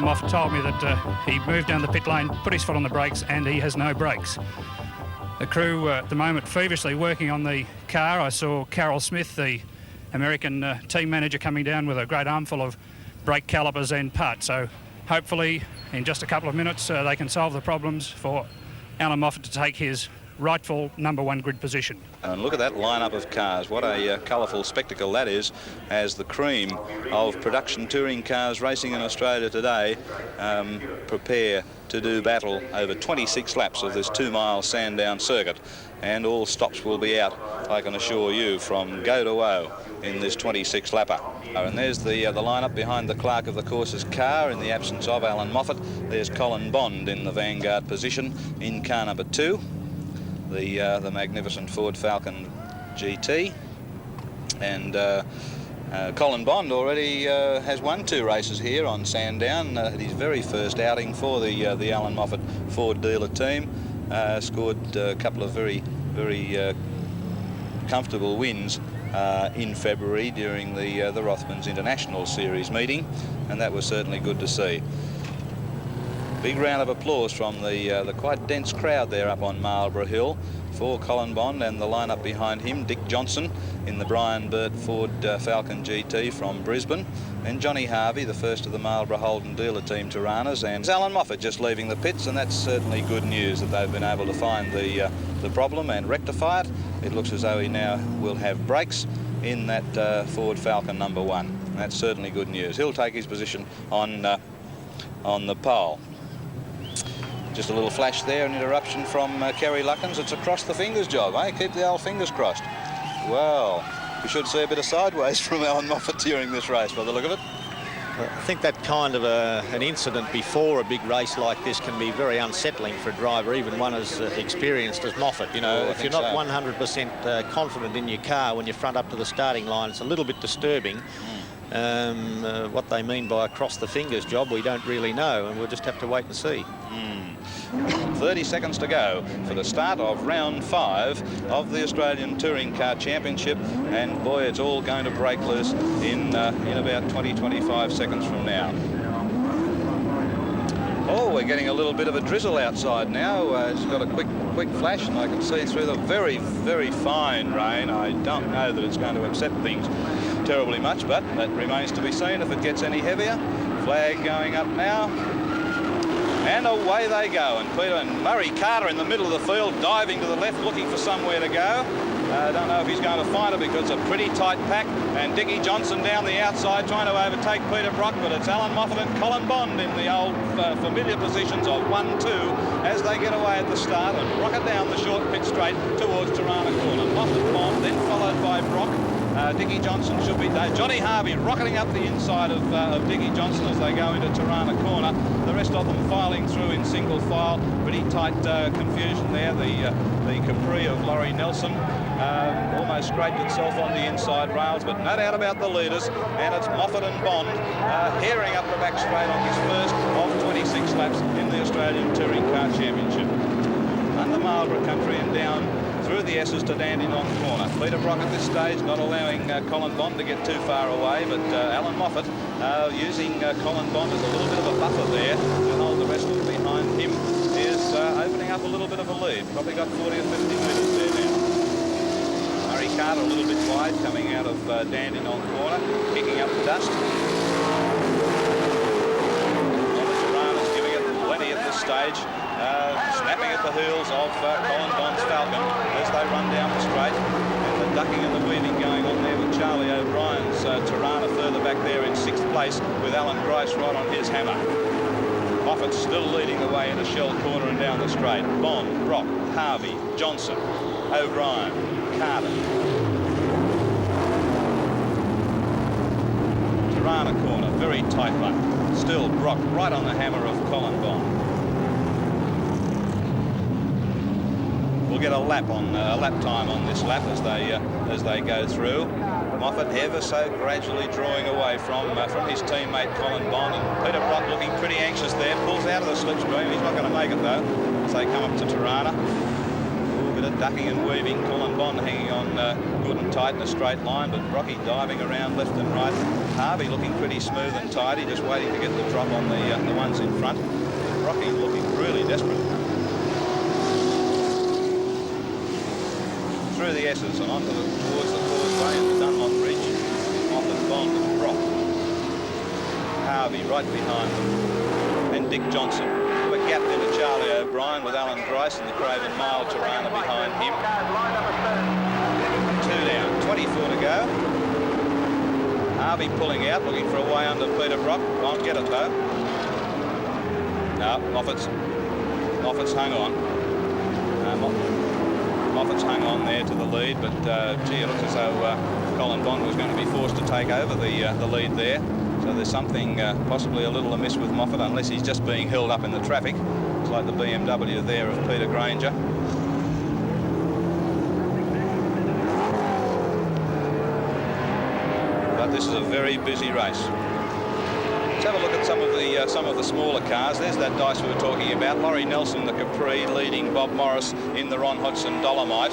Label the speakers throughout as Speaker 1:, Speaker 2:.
Speaker 1: Allan Moffat told me that he moved down the pit lane, put his foot on the brakes, and he has no brakes. The crew at the moment feverishly working on the car. I saw Carol Smith, the American team manager, coming down with a great armful of brake calipers and parts. So hopefully in just a couple of minutes they can solve the problems for Allan Moffat to take his rightful #1 grid position.
Speaker 2: And look at that lineup of cars. What a colourful spectacle that is, as the cream of production touring cars racing in Australia today prepare to do battle over 26 laps of this 2-mile Sandown circuit. And all stops will be out, I can assure you, from go to woe in this 26 lapper. And there's the lineup behind the clerk of the course's car in the absence of Allan Moffat. There's Colin Bond in the vanguard position in car number 2. The magnificent Ford Falcon GT, and Colin Bond already has won 2 races here on Sandown at his very first outing for the Allan Moffat Ford dealer team. Scored a couple of very comfortable wins in February during the Rothmans International Series meeting, and that was certainly good to see. Big round of applause from the quite dense crowd there up on Marlborough Hill for Colin Bond, and the lineup behind him, Dick Johnson in the Brian Burt Ford Falcon GT from Brisbane, and Johnny Harvey, the first of the Marlborough Holden dealer team Toranas, and Allan Moffat just leaving the pits, and that's certainly good news that they've been able to find the problem and rectify it. It looks as though he now will have brakes in that Ford Falcon #1. And that's certainly good news. He'll take his position on the pole. Just a little flash there, an interruption from Kerry Luckins. It's a cross the fingers job, eh? Keep the old fingers crossed. Well, we should see a bit of sideways from Allan Moffat during this race by the look of it.
Speaker 3: I think that kind of an incident before a big race like this can be very unsettling for a driver, even one as experienced as Moffat. You know, if you're not 100% confident in your car when you front up to the starting line, it's a little bit disturbing. What they mean by across the fingers job, we don't really know, and we'll just have to wait and see.
Speaker 2: 30 seconds to go for the start of round 5 of the Australian Touring Car Championship, and boy, it's all going to break loose in about 20-25 seconds from now. Oh, we're getting a little bit of a drizzle outside now. It's got a quick flash, and I can see through the very fine rain. I don't know that it's going to upset things terribly much, but that remains to be seen if it gets any heavier. Flag going up now. And away they go, and Peter and Murray Carter in the middle of the field, diving to the left, looking for somewhere to go. I don't know if he's going to find it because it's a pretty tight pack, and Dickie Johnson down the outside trying to overtake Peter Brock, but it's Allan Moffat and Colin Bond in the old familiar positions of 1-2 as they get away at the start and rocket down the short pit straight towards Torana Corner. Moffat, Bond, then followed by Brock. Dickie Johnson should be there. Johnny Harvey rocketing up the inside of Dickie Johnson as they go into Torana Corner. The rest of them filing through in single file. Pretty tight confusion there. The Capri of Laurie Nelson almost scraped itself on the inside rails, but no doubt about the leaders. And it's Moffat and Bond herring up the back straight on his first of 26 laps in the Australian Touring Car Championship. Under Marlborough Country and down through the S's to Dandenong Corner. Peter Brock at this stage not allowing Colin Bond to get too far away, but Allan Moffat using Colin Bond as a little bit of a buffer there to hold the rest of them behind him, is opening up a little bit of a lead. Probably got 40 or 50 metres there now. Murray Carter a little bit wide coming out of Dandenong Corner, kicking up the dust. Torana's giving it plenty at this stage. Snapping at the heels of Colin Bond's Falcon as they run down the straight, and the ducking and the weaving going on there with Charlie O'Brien's Torana further back there in 6th place with Alan Grice right on his hammer. Moffat still leading the way into Shell Corner and down the straight. Bond, Brock, Harvey, Johnson, O'Brien, Carter. Torana Corner, very tight one. Still Brock right on the hammer of Colin Bond. We'll get a lap time on this lap as they go through. Moffat ever so gradually drawing away from his teammate Colin Bond, and Peter Brock looking pretty anxious there. Pulls out of the slipstream. He's not going to make it though as they come up to Torana. A little bit bit of ducking and weaving. Colin Bond hanging on good and tight in a straight line, but Rocky diving around left and right. Harvey looking pretty smooth and tidy, just waiting to get the drop on the ones in front. Rocky looking really desperate. Through the S's and onto towards the causeway into Dunlop Bridge. Moffat, Bond and Brock. Harvey right behind them. And Dick Johnson. A gap into Charlie O'Brien with Alan Grice and the Craven Mile Torana behind him. 2 down, 24 to go. Harvey pulling out, looking for a way under Peter Brock. Won't get it though. No, Moffat's hung on. Moffat's hung on there to the lead, but gee, it looks as though Colin Bond was going to be forced to take over the lead there. So there's something possibly a little amiss with Moffat, unless he's just being held up in the traffic. It's like the BMW there of Peter Granger. But this is a very busy race. Let's have a look at some of the smaller cars. There's that dice we were talking about. Laurie Nelson, the Capri, leading Bob Morris in the Ron Hodgson Dolomite.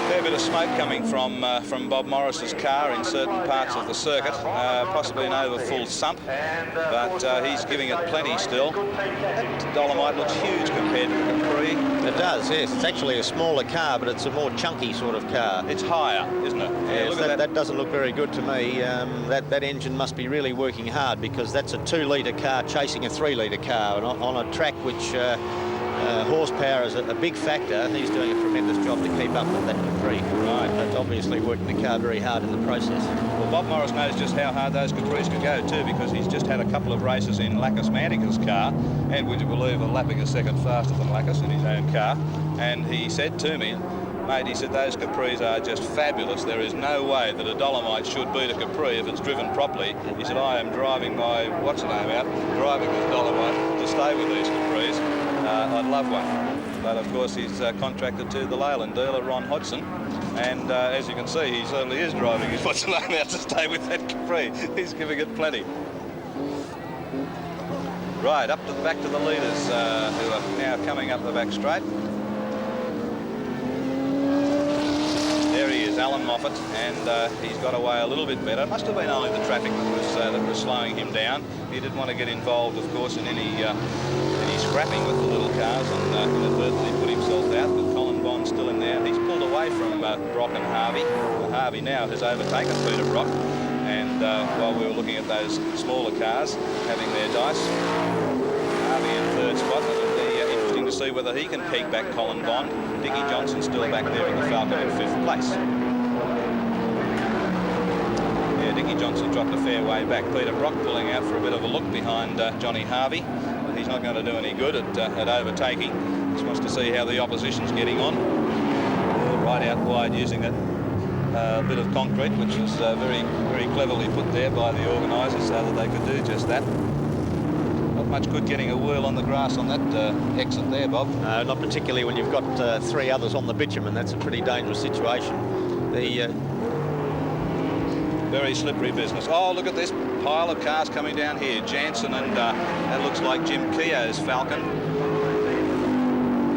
Speaker 2: Fair bit of smoke coming from Bob Morris's car in certain parts of the circuit, possibly an over full sump, but he's giving it plenty still. That Dolomite looks huge compared to the Capri.
Speaker 3: It does, yes. It's actually a smaller car, but it's a more chunky sort of car.
Speaker 2: It's higher, isn't it? Yeah,
Speaker 3: yes,
Speaker 2: look at
Speaker 3: that doesn't look very good to me. That engine must be really working hard, because that's a 2-litre car chasing a 3-litre car, and on a track which horsepower is a big factor. He's doing a tremendous job to keep up with that Capri. Right, that's obviously working the car very hard in the process.
Speaker 2: Well, Bob Morris knows just how hard those Capris could go too, because he's just had a couple of races in Lacus Mantica's car, and would you believe, lapping a second faster than Lacus in his own car. And he said to me, mate, he said, those Capris are just fabulous. There is no way that a Dolomite should beat a Capri if it's driven properly. He said, I am driving my, driving this Dolomite to stay with these Capris. I'd love one. But of course he's contracted to the Leyland dealer, Ron Hodgson, and as you can see, he certainly is driving his what's name out to stay with that Capri. He's giving it plenty. Right, up to the back to the leaders, who are now coming up the back straight. There he is, Allan Moffat, and he's got away a little bit better. It must have been only the traffic that was slowing him down. He didn't want to get involved, of course, in any scrapping with the little cars and inadvertently put himself out, but Colin Bond still in there. He's pulled away from Brock and Harvey. Harvey now has overtaken Peter Brock, and while we were looking at those smaller cars having their dice, Harvey in third spot. It'll be interesting to see whether he can keep back Colin Bond. Dickie Johnson still back there in the Falcon in 5th place. Yeah, Dickie Johnson dropped a fair way back. Peter Brock pulling out for a bit of a look behind Johnny Harvey. He's not going to do any good at overtaking. Just wants to see how the opposition's getting on. Right out wide, using that bit of concrete, which was very, very cleverly put there by the organisers so that they could do just that. Not much good getting a whirl on the grass on that exit there, Bob.
Speaker 3: Not particularly when you've got 3 others on the bitumen. That's a pretty dangerous situation. The
Speaker 2: very slippery business. Oh, look at this pile of cars coming down here. Jansen and that looks like Jim Keogh's Falcon.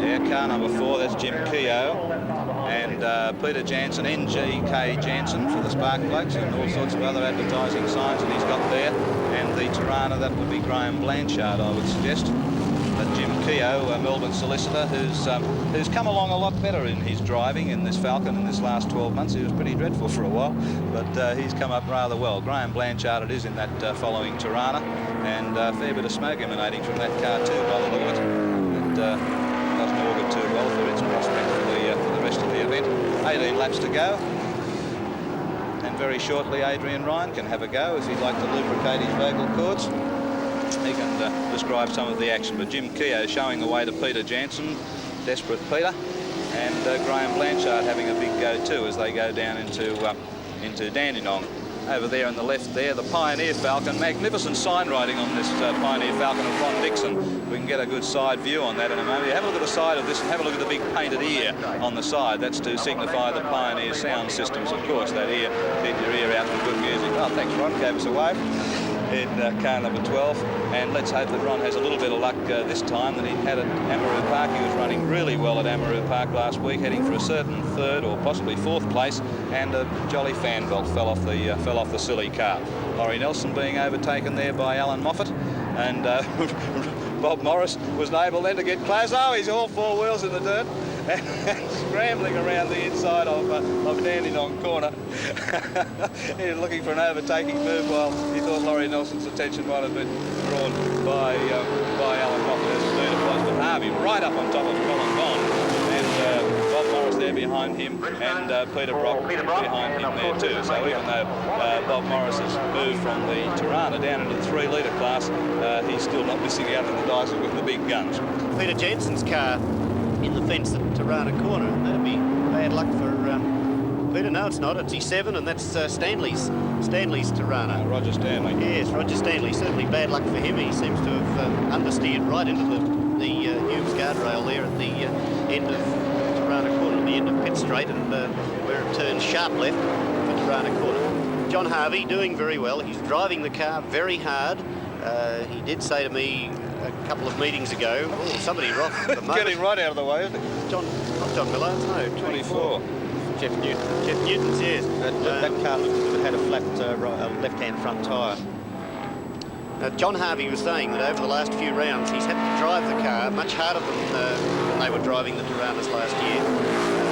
Speaker 2: Yeah, car number 4, that's Jim Keogh. And Peter Jansen, NGK Jansen for the Spark Blokes, and all sorts of other advertising signs that he's got there. And the Torana, that would be Graham Blanchard, I would suggest. But Jim Keogh, a Melbourne solicitor, who's come along a lot better in his driving in this Falcon in this last 12 months. He was pretty dreadful for a while, but he's come up rather well. Graham Blanchard it is in that following Torana, and a fair bit of smoke emanating from that car too, by the look of it. It doesn't augur too well for its prospect for the rest of the event. 18 laps to go. And very shortly, Adrian Ryan can have a go if he'd like to lubricate his vocal cords. He can describe some of the action, but Jim Keogh showing the way to Peter Jansen, desperate Peter, and Graham Blanchard having a big go too as they go down into Dandenong. Over there on the left there, the Pioneer Falcon. Magnificent sign writing on this Pioneer Falcon of Ron Dixon. We can get a good side view on that in a moment. Have a look at the side of this and have a look at the big painted ear on the side. That's to signify the Pioneer sound systems, of course, that ear. Keep your ear out for good music. Oh, thanks, Ron. Gave us a wave. in car number 12. And let's hope that Ron has a little bit of luck this time that he had at Amaroo Park. He was running really well at Amaroo Park last week, heading for a certain third or possibly fourth place, and a jolly fan belt fell off the silly car. Laurie Nelson being overtaken there by Allan Moffat, and Bob Morris was able then to get close. Oh, he's all four wheels in the dirt. And scrambling around the inside of Dandenong Corner. He was looking for an overtaking move while he thought Laurie Nelson's attention might have been drawn by Allan Moffat, as indeed it was. But Harvey right up on top of Colin Bond, and Bob Morris there behind him, and Peter Brock behind him there too. So even though Bob Morris has moved from the Torana down into the 3-litre class, he's still not missing out on the dice with the big guns.
Speaker 4: Peter Jensen's car in the fence at Torana Corner. That'd be bad luck for Peter. No, it's not. It's E7, and that's Stanley's Torana.
Speaker 2: Roger Stanley.
Speaker 4: Yes, Roger Stanley. Certainly bad luck for him. He seems to have understeered right into the Humes guardrail there at the end of Torana Corner, the end of Pitt Straight, and where it turns sharp left for Torana Corner. John Harvey doing very well. He's driving the car very hard. He did say to me a couple of meetings ago, oh, somebody rough at the moment.
Speaker 2: Getting right out of the way, isn't it?
Speaker 4: Not John Miller, no, 24.
Speaker 3: Jeff Newton.
Speaker 4: Jeff Newton's, yes.
Speaker 3: That car looked as if it had a flat left-hand front tyre.
Speaker 4: John Harvey was saying that over the last few rounds he's had to drive the car much harder than they were driving the Toranas last year.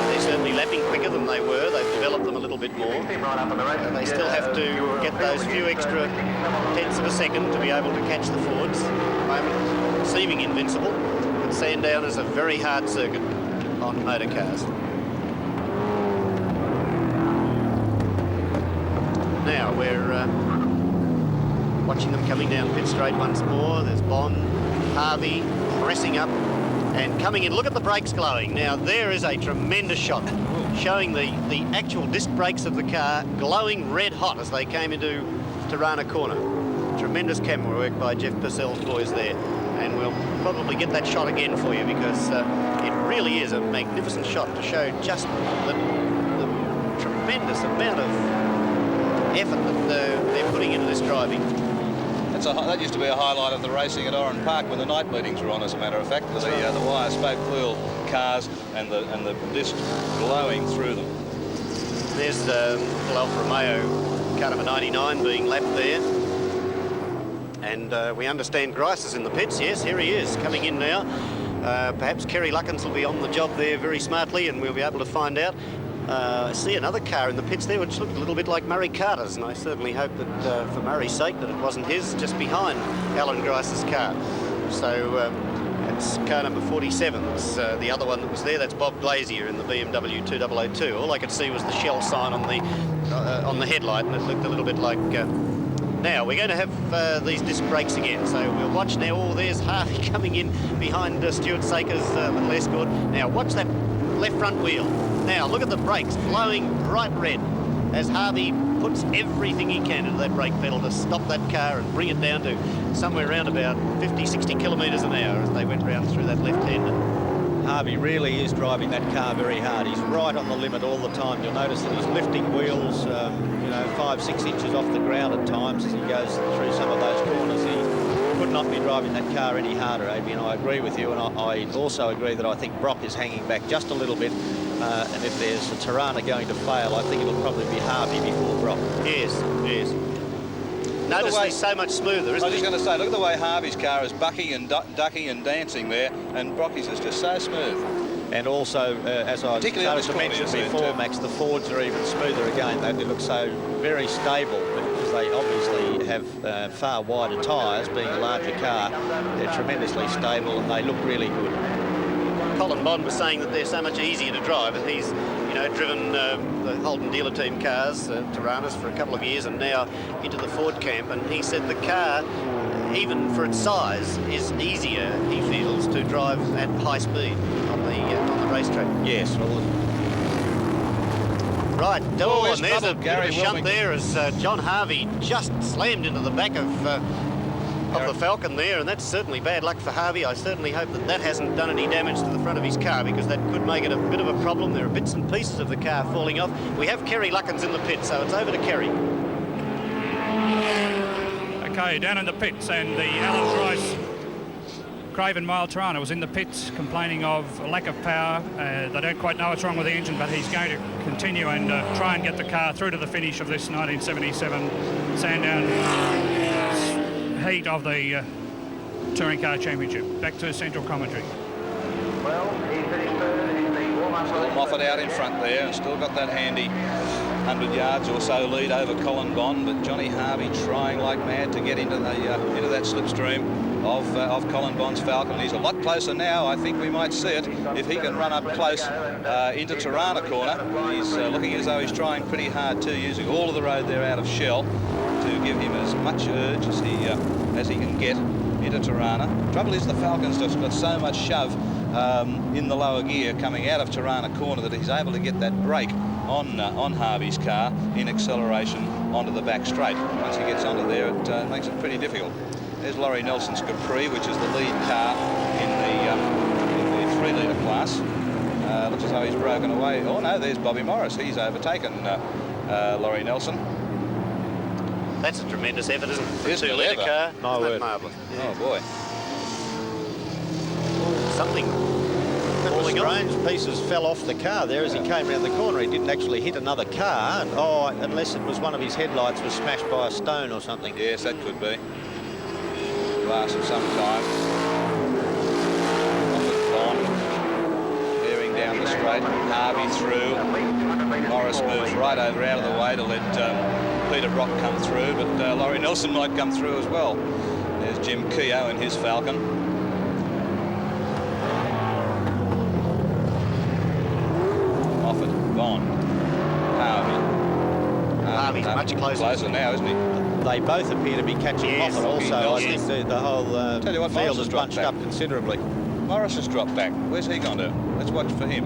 Speaker 4: They're certainly lapping quicker than they were. They've developed them a little bit more. They still have to get those few extra tenths of a second to be able to catch the Fords. At the moment, seeming invincible, but Sandown is a very hard circuit on motor cars. Now we're watching them coming down Pitt Straight once more. There's Bond, Harvey pressing up and coming in. Look at the brakes glowing. Now there is a tremendous shot showing the actual disc brakes of the car glowing red hot as they came into Torana Corner. Tremendous camera work by Jeff Purcell's boys there, and we'll probably get that shot again for you because it really is a magnificent shot to show just the tremendous amount of effort that they're putting into this driving.
Speaker 2: That used to be a highlight of the racing at Oran Park when the night meetings were on, as a matter of fact, with the wire spoke wheel cars and the discs glowing through them.
Speaker 4: There's little Alfa Romeo car number 99 being lapped there. And we understand Grice is in the pits. Yes, here he is, coming in now. Perhaps Kerry Luckins will be on the job there very smartly, and we'll be able to find out. I see another car in the pits there which looked a little bit like Murray Carter's, and I certainly hope that for Murray's sake that it wasn't his, just behind Alan Grice's car. So it's car number 47. It's the other one that was there. That's Bob Glazier in the BMW 2002. All I could see was the Shell sign on the headlight, and it looked a little bit like... Now, we're going to have these disc brakes again, so we'll watch now. Oh, there's Harvey coming in behind Stuart Saker's little Escort. Now, watch that left front wheel. Now, look at the brakes glowing bright red as Harvey puts everything he can into that brake pedal to stop that car and bring it down to somewhere around about 50, 60 kilometres an hour as they went round through that left-hander.
Speaker 3: Harvey really is driving that car very hard. He's right on the limit all the time. You'll notice that he's lifting wheels, 5-6 inches off the ground at times as he goes through some of those corners. He could not be driving that car any harder, Adrian. I agree with you, and I also agree that I think Brock is hanging back just a little bit. And if there's a Torana going to fail, I think it'll probably be Harvey before Brock.
Speaker 4: Yes. Notice he's so much smoother, isn't he?
Speaker 2: I was just going to say, look at the way Harvey's car is bucking and ducking and dancing there, and Brocky's is just so smooth.
Speaker 3: And also, as I started to mention before, Max, the Fords are even smoother again. They look so very stable because they obviously have far wider tyres, being a larger car. They're tremendously stable and they look really good.
Speaker 4: Colin Bond was saying that they're so much easier to drive, and he's driven the Holden dealer team cars, Toranas, for a couple of years, and now into the Ford camp, and he said the car, even for its size, is easier, he feels, to drive at high speed on the racetrack.
Speaker 3: Yes. Well,
Speaker 4: right, and there's a
Speaker 2: Gary
Speaker 4: shunt there as John Harvey just slammed into the back of the Falcon there, and that's certainly bad luck for Harvey. I certainly hope that hasn't done any damage to the front of his car, because that could make it a bit of a problem. There are bits and pieces of the car falling off. We have Kerry Luckins in the pit, so it's over to Kerry.
Speaker 1: Okay, down in the pits, and the Allan Grice Craven Mile Torana was in the pits complaining of a lack of power. They don't quite know what's wrong with the engine, but he's going to continue and try and get the car through to the finish of this 1977 Sandown heat of the Touring Car Championship. Back to central commentary.
Speaker 2: Still Moffat out in front there and still got that handy 100 yards or so lead over Colin Bond, but Johnny Harvey trying like mad to get into that slipstream of Colin Bond's Falcon. He's a lot closer now. I think we might see it if he can run up close into Torana corner. He's looking as though he's trying pretty hard too, using all of the road there out of Shell to give him as much urge as he can get into Torana. Trouble is the Falcon's just got so much shove in the lower gear coming out of Torana corner that he's able to get that brake on Harvey's car in acceleration onto the back straight. Once he gets onto there, it makes it pretty difficult. There's Laurie Nelson's Capri, which is the lead car in the 3-litre class. Looks as though he's broken away. Oh no, there's Bobby Morris. He's overtaken Laurie Nelson.
Speaker 4: That's a tremendous effort, isn't it? For a
Speaker 2: Isn't it
Speaker 4: 2-litre
Speaker 2: ever?
Speaker 4: car.
Speaker 3: My
Speaker 4: Isn't that
Speaker 3: word.
Speaker 4: marvellous? Yeah.
Speaker 2: Oh boy.
Speaker 4: Something
Speaker 3: But
Speaker 4: falling off.
Speaker 3: strange pieces fell off the car there as he came around the corner. He didn't actually hit another car, and, unless it was one of his headlights was smashed by a stone or something.
Speaker 2: Yes, that could be. Glass of some kind. Moffat Bond veering down the straight. Harvey through. Morris moves right over out of the way to let Peter Brock come through, but Laurie Nelson might come through as well. There's Jim Keogh in his Falcon. Moffat, Bond, Harvey.
Speaker 4: Harvey's much closer
Speaker 2: now, isn't he?
Speaker 3: They both appear to be catching
Speaker 4: Yes.
Speaker 3: Moffat also. I
Speaker 2: Yes.
Speaker 3: think the whole
Speaker 2: Tell you what,
Speaker 3: field
Speaker 2: Morris
Speaker 3: has
Speaker 2: has dropped
Speaker 3: bunched
Speaker 2: back.
Speaker 3: up considerably.
Speaker 2: Morris has dropped back. Where's he gone to? Let's watch for him.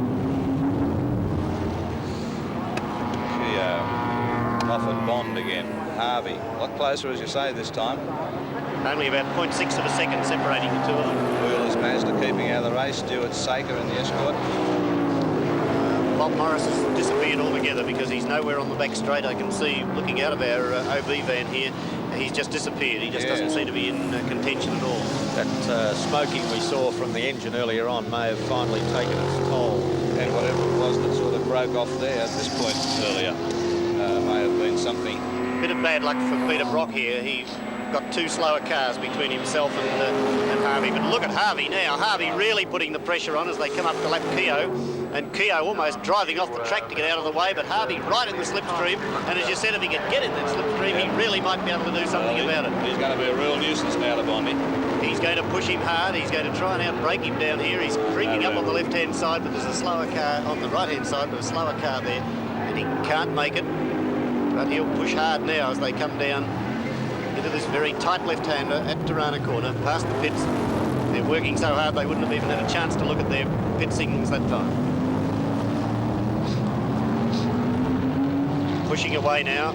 Speaker 2: Keogh, Moffat, Bond again. Harvey, a lot closer as you say this time.
Speaker 4: Only about 0.6 of a second separating the two of them.
Speaker 2: Wheeler's Mazda keeping out of the race. Stuart Saker in the escort.
Speaker 4: Bob Morris has disappeared altogether because he's nowhere on the back straight. I can see, looking out of our OB van here, he's just disappeared. He just doesn't seem to be in contention at all.
Speaker 3: That smoking we saw from the engine earlier on may have finally taken its toll.
Speaker 2: And whatever it was that sort of broke off there at this point earlier may have been something.
Speaker 4: Bit of bad luck for Peter Brock here. He's got two slower cars between himself and Harvey. But look at Harvey now. Harvey really putting the pressure on as they come up to lap Keogh. And Keogh almost driving off the track to get out of the way, but Harvey right in the slipstream. And as you said, if he could get in that slipstream, he really might be able to do something about it.
Speaker 2: He's going to be a real nuisance now to Bondy.
Speaker 4: He's going to push him hard. He's going to try and outbrake him down here. He's creeping up on the left-hand side, but there's a slower car on the right-hand side, but a slower car there, and he can't make it. But he'll push hard now as they come down into this very tight left-hander at Torana corner, past the pits. They're working so hard they wouldn't have even had a chance to look at their pit signals that time. Pushing away now,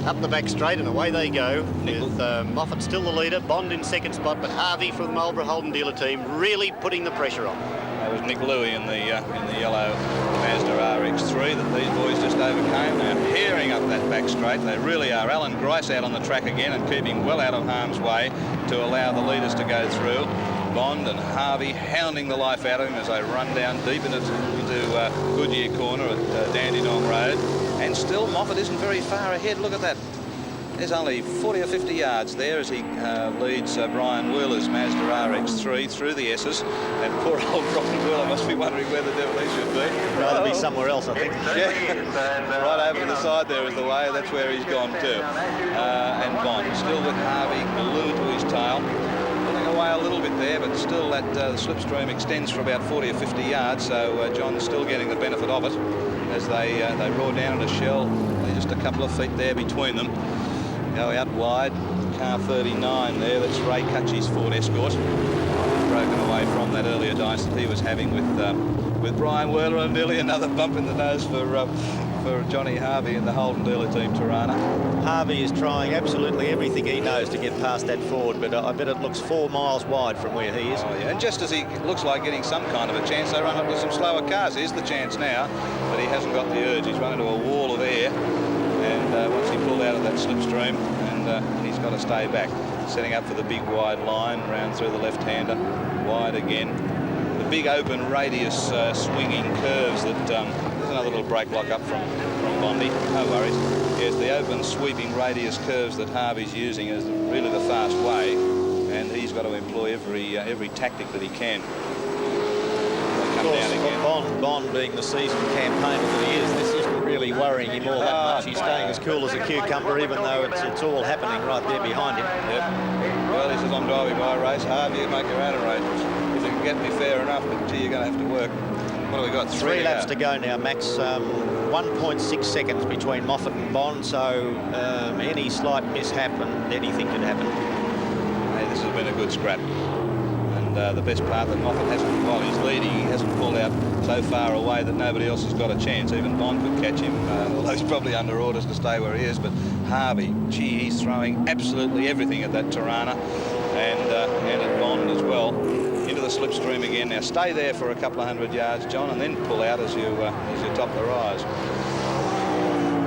Speaker 4: up the back straight, and away they go, with Moffat still the leader, Bond in second spot, but Harvey from the Marlborough Holden dealer team really putting the pressure on.
Speaker 2: That was Nick Louie in the yellow Mazda RX-3 that these boys just overcame. Now hearing up that back straight, they really are. Allan Grice out on the track again and keeping well out of harm's way to allow the leaders to go through. Bond and Harvey hounding the life out of him as they run down deep into Goodyear corner at Dandenong Road. And still Moffat isn't very far ahead. Look at that. There's only 40 or 50 yards there as he leads Brian Wheeler's Mazda RX-3 through the S's. And poor old Brian Wheeler must be wondering where the devil he should be.
Speaker 3: Rather be somewhere else, I think.
Speaker 2: Yeah. Right over to the side there is the way. That's where he's gone to. And Bond still with Harvey glued to his tail. Pulling away a little bit there, but still that the slipstream extends for about 40 or 50 yards. So John's still getting the benefit of it as they roar down into Shell. Just a couple of feet there between them. Go out wide, car 39 there, that's Ray Cutchy's Ford Escort. Broken away from that earlier dice that he was having with Brian Wheeler, and nearly another bump in the nose for Johnny Harvey and the Holden dealer team Torana.
Speaker 3: Harvey is trying absolutely everything he knows to get past that Ford, but I bet it looks 4 miles wide from where he is.
Speaker 2: Oh, yeah. And just as he looks like getting some kind of a chance, they run up to some slower cars. Here's the chance now, but he hasn't got the urge. He's run into a wall of air. And once he pulled out of that slipstream, and he's got to stay back. Setting up for the big wide line, round through the left-hander, wide again. The big open radius swinging curves that, there's another little brake lock up from Bondy, no worries. Yes, the open sweeping radius curves that Harvey's using is really the fast way, and he's got to employ every tactic that he can. Come down again.
Speaker 3: Bond being the seasoned campaigner that he is, this isn't really worrying him all that much. He's staying as cool as a cucumber, even though it's all happening right there behind him.
Speaker 2: Yep. Well, he says, I'm driving my race. Harvey, you make your own arrangements. If you can get me fair enough, but gee, you're going to have to work. What have we got?
Speaker 3: Three laps to go now, Max. 1.6 seconds between Moffat and Bond, so any slight mishap and anything could happen.
Speaker 2: Hey, this has been a good scrap. And the best part that Moffat hasn't, while he's leading, he hasn't pulled out so far away that nobody else has got a chance. Even Bond could catch him, although he's probably under orders to stay where he is. But Harvey, gee, he's throwing absolutely everything at that Torana, and at Bond as well. Into the slipstream again. Now stay there for a couple of 100 yards, John, and then pull out as you top the rise.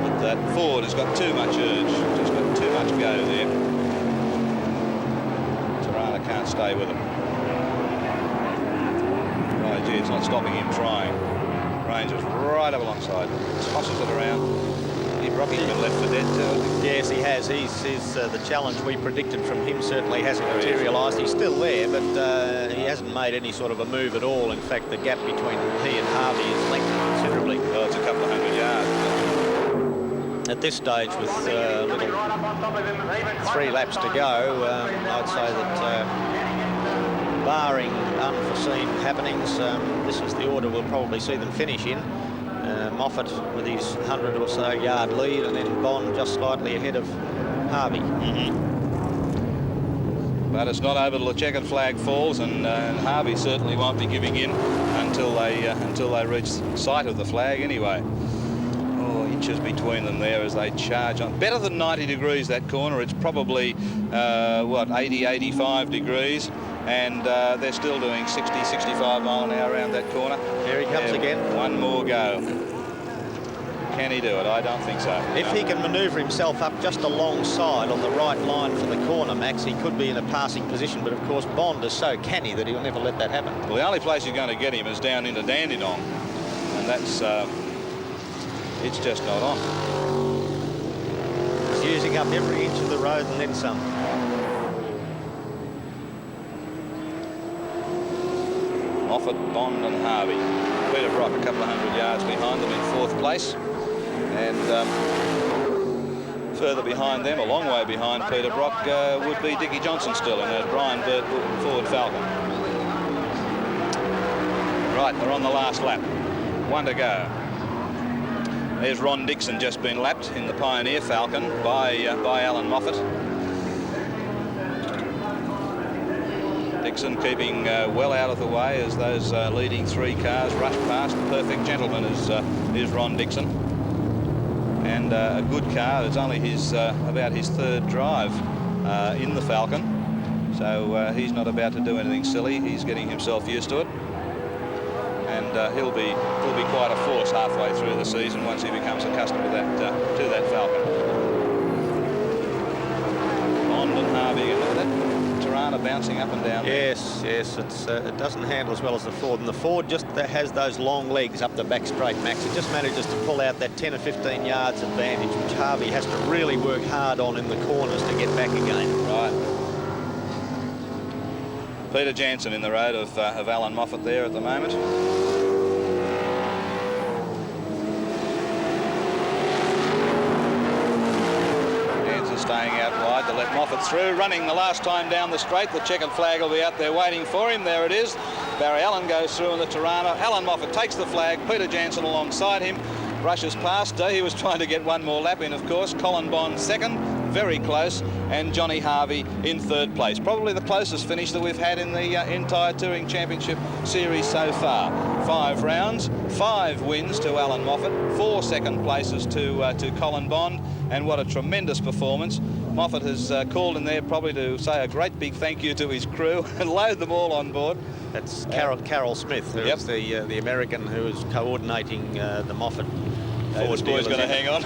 Speaker 2: But that Ford has got too much urge, just got too much go there. Torana can't stay with him. Oh gee, it's not stopping him trying. Ranger's right up alongside, tosses it around. Rocky's been left for dead too.
Speaker 3: Yes, he has. He's the challenge we predicted from him certainly hasn't materialised. He's still there, but he hasn't made any sort of a move at all. In fact, the gap between he and Harvey is lengthened considerably.
Speaker 2: Well, it's a couple of 100 yards.
Speaker 3: At this stage, with little 3 laps to go, I'd say that barring unforeseen happenings, this is the order we'll probably see them finish in. Moffat with his 100 or so yard lead, and then Bond just slightly ahead of Harvey.
Speaker 2: But it's not over till the checkered flag falls, and Harvey certainly won't be giving in until they reach sight of the flag anyway. Oh, inches between them there as they charge on. Better than 90 degrees that corner. It's probably what, 80, 85 degrees. And they're still doing 60, 65 mile an hour around that corner.
Speaker 3: Here he comes again.
Speaker 2: One more go. Can he do it? I don't think so.
Speaker 3: If he can manoeuvre himself up just alongside on the right line for the corner, Max, he could be in a passing position. But of course, Bond is so canny that he'll never let that happen.
Speaker 2: Well, the only place you're going to get him is down into Dandenong, and that's it's just not on.
Speaker 3: He's using up every inch of the road and then some.
Speaker 2: Moffat, Bond and Harvey. Peter Brock a couple of 100 yards behind them in 4th place. And further behind them, a long way behind Peter Brock, would be Dickie Johnson still in a Brian Bird Ford Falcon. Right, they're on the last lap. 1 to go. There's Ron Dixon just been lapped in the Pioneer Falcon by Allan Moffat. Dixon keeping well out of the way as those leading 3 cars rush past. Perfect gentleman is Ron Dixon, and a good car. It's only about his 3rd drive in the Falcon, so he's not about to do anything silly. He's getting himself used to it, and he'll be quite a force halfway through the season once he becomes accustomed to that Falcon. Bond and Harvey, and look at that Torana bouncing up and down.
Speaker 3: Yes, it doesn't handle as well as the Ford, and the Ford just has those long legs up the back straight, Max. It just manages to pull out that 10 or 15 yards advantage, which Harvey has to really work hard on in the corners to get back again.
Speaker 2: Right. Peter Jansen in the road of Allan Moffat there at the moment. Staying out wide to let Moffat through, running the last time down the straight. The checkered flag will be out there waiting for him. There it is. Barry Allen goes through in the Torana. Allan Moffat takes the flag. Peter Jansen alongside him, rushes past. He was trying to get one more lap in, of course. Colin Bond 2nd, very close, and Johnny Harvey in 3rd place. Probably the closest finish that we've had in the entire Touring Championship series so far. 5 rounds, 5 wins to Allan Moffat, 4 second places to Colin Bond, and what a tremendous performance. Moffat has called in there probably to say a great big thank you to his crew and load them all on board.
Speaker 3: That's Carol Smith, who is the American who is coordinating the Moffat Ford.
Speaker 2: This boy's going to hang on.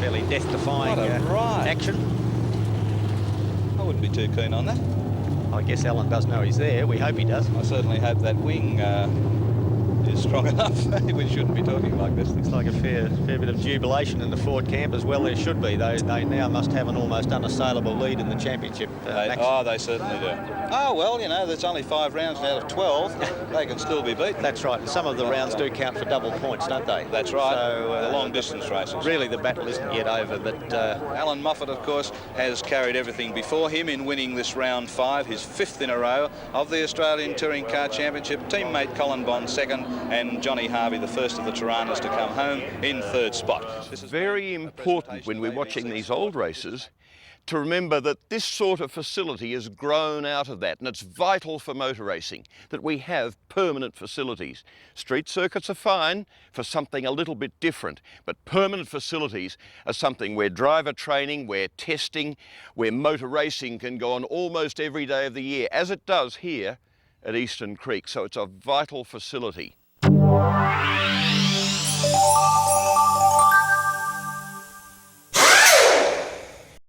Speaker 3: fairly death-defying
Speaker 2: What a ride.
Speaker 3: action.
Speaker 2: I wouldn't be too keen on that.
Speaker 3: I guess Allan does know he's there. We hope he does.
Speaker 2: I certainly hope that wing is strong enough. We shouldn't be talking like this.
Speaker 3: Looks like a fair bit of jubilation in the Ford camp as well. There should be. They now must have an almost unassailable lead in the championship.
Speaker 2: They certainly do. Oh, well, you know, there's only 5 rounds out of 12. They can still be beaten.
Speaker 3: That's right. And some of the rounds do count for double points, don't they?
Speaker 2: That's right.
Speaker 3: So,
Speaker 2: the long distance races.
Speaker 3: Really, the battle isn't yet over. But
Speaker 2: Allan Moffat, of course, has carried everything before him in winning this round 5, his 5th in a row of the Australian Touring Car Championship. Teammate Colin Bond 2nd, and Johnny Harvey, the first of the Toranas to come home, in 3rd spot.
Speaker 5: This is very important when we're watching these old races to remember that this sort of facility has grown out of that, and it's vital for motor racing that we have permanent facilities. Street circuits are fine for something a little bit different, but permanent facilities are something where driver training, where testing, where motor racing can go on almost every day of the year, as it does here at Eastern Creek. So it's a vital facility.